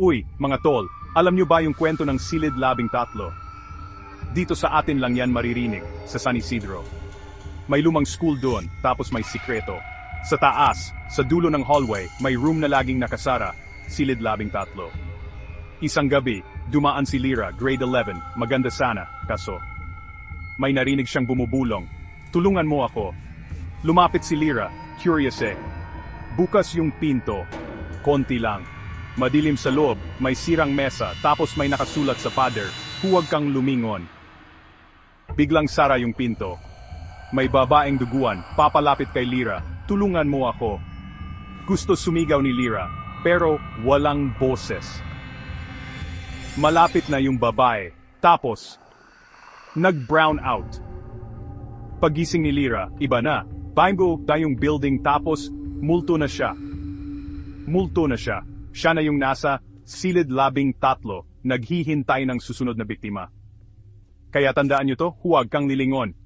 Uy, mga tol, alam nyo ba yung kwento ng silid labing tatlo? Dito sa atin lang yan maririnig, sa San Isidro. May lumang school doon, tapos may sikreto. Sa taas, sa dulo ng hallway, may room na laging nakasara, silid labing tatlo. Isang gabi, dumaan si Lyra, grade 11, maganda sana, kaso. May narinig siyang bumubulong. Tulungan mo ako. Lumapit si Lyra, curious eh. Bukas yung pinto. Konti lang. Madilim sa loob, may sirang mesa, tapos may nakasulat sa pader, huwag kang lumingon. Biglang sara yung pinto. May babaeng duguan, papalapit kay Lyra, tulungan mo ako. Gusto sumigaw ni Lyra, pero walang boses. Malapit na yung babae, tapos, nag-brown out. Pagising ni Lyra, iba na. Bago tayong building tapos, multo na siya. Multo na siya. Siya na yung nasa silid labing tatlo, naghihintay ng susunod na biktima. Kaya tandaan nyo to, huwag kang lilingon.